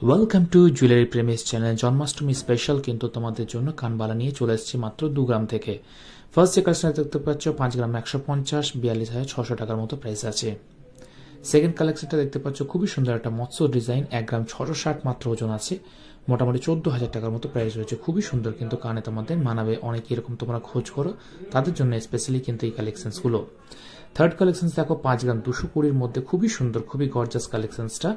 Welcome to jewellery premise channel. Janmashtami special কিন্তু তোমাদের জন্য কানবালা নিয়ে চলে এসেছি মাত্র 2 গ্রাম থেকে। ফার্স্ট যে কালেকশন দেখতে পাচ্ছ 5 গ্রাম 150, 42,600 টাকার মতো প্রাইস আছে। সেকেন্ড কালেকশনটা দেখতে পাচ্ছ খুবই সুন্দর একটা মৎস্য ডিজাইন, 1 গ্রাম 660 মাত্র ওজন আছে, মোটামুটি 14,000 টাকার মতো প্রাইস রয়েছে। খুবই সুন্দর কিন্তু কানে তোমাদের মানাবে, অনেকে এরকম তোমরা খোঁজ করো তাদের জন্য স্পেশালি কিন্তু এই কালেকশনসগুলো। থার্ড কালেকশন দেখো 5 গ্রাম 220 মধ্যে খুবই সুন্দর, খুবই গর্জাস কালেকশনসটা,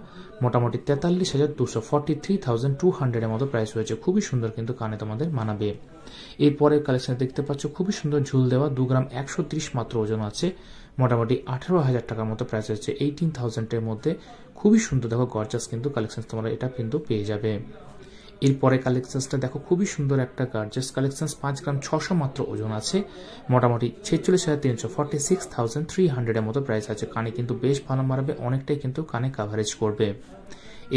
মোটামুটি 43,200, 43,200 এর মতো প্রাইস রয়েছে। খুবই সুন্দর কিন্তু কানে তোমাদের মানাবে। এরপরের কালেকশন দেখতে পাচ্ছ খুবই সুন্দর ঝুল দেওয়া, 2 গ্রাম 130 মাত্র ওজন আছে, মোটামুটি 18,000 টাকার মতো প্রাইস রয়েছে। 18,000 এর মধ্যে খুবই সুন্দর দেখো গর্জাস কিন্তু কালেকশন তোমরা এটা কিন্তু পেয়ে যাবে। এরপরে কালেকশনসটা দেখো খুবই সুন্দর একটা গর্জাস কালেকশন, 5 গ্রাম 600 মাত্র ওজন আছে, মোটামুটি 46,300, 46,300 এর মতো প্রাইস আছে। কানে কিন্তু বেশ ভালো মারবে, অনেকটাই কিন্তু কানে কাভারেজ করবে।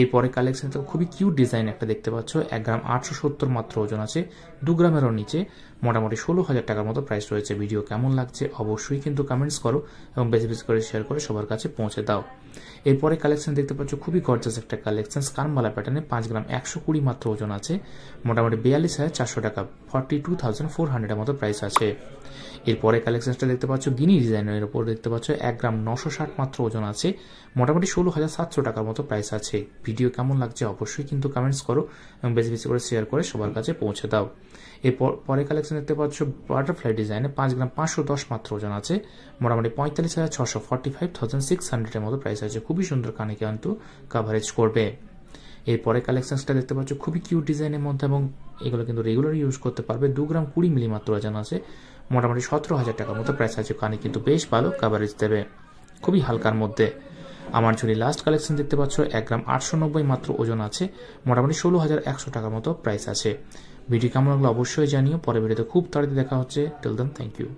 এরপরে কালেকশন খুবই কিউট ডিজাইন একটা দেখতে পাচ্ছ, 1 গ্রাম 870 মাত্র ওজন আছে, 2 গ্রামেরও নিচে, মোটামুটি 16,000 টাকার মতো প্রাইস রয়েছে। ভিডিও কেমন লাগছে অবশ্যই কিন্তু কমেন্টস করো এবং বেশি বেশি করে শেয়ার করে সবার কাছে পৌঁছে দাও। এরপরে কালেকশন দেখতে পাচ্ছ খুবই গর্জাস একটা কালেকশন, কানবালা প্যাটার্নে, 5 গ্রাম 120 মাত্র ওজন আছে, মোটামুটি 42,400 টাকা, 42,400 এর মতো প্রাইস আছে। এরপরে কালেকশনটা দেখতে পাচ্ছ গিনি ডিজাইনের উপর দেখতে পাচ্ছ, 1 গ্রাম 960 মাত্র ওজন আছে, মোটামুটি 16,700 টাকার মতো প্রাইস আছে। ভিডিও কেমন লাগছে অবশ্যই কিন্তু কমেন্টস করো এবং বেশি বেশি করে শেয়ার করে সবার কাছে পৌঁছে দাও। এরপর পরে কালেকশন দেখতে পাচ্ছ বাটারফ্লাই ডিজাইনে, 5 গ্রাম 510 মাত্র ওজন আছে, মোটামুটি 45,600, 45,600 এর মতো প্রাইস আছে। খুবই সুন্দর কানে কিন্তু কাভারেজ করবে। এরপরে কালেকশনসটা দেখতে পাচ্ছ খুবই কিউট ডিজাইনের মধ্যে এবং এগুলো কিন্তু রেগুলার ইউজ করতে পারবে। 2 গ্রাম 20 মিলি মাত্র ওজন আছে, মোটামুটি 17,000 টাকার মতো প্রাইস আছে। কানে কিন্তু বেশ ভালো কাভারেজ দেবে, খুবই হালকার মধ্যে। আমার ঝুলি লাস্ট কালেকশন দেখতে পাচ্ছ, 1 গ্রাম 890 মাত্র ওজন আছে, মোটামুটি 16,100 টাকার মতো প্রাইস আছে। ভিডিও কেমন লাগলো অবশ্যই জানিও। পরে ভিডিওতে খুব তাড়াতাড়ি দেখা হচ্ছে। Till then thank you.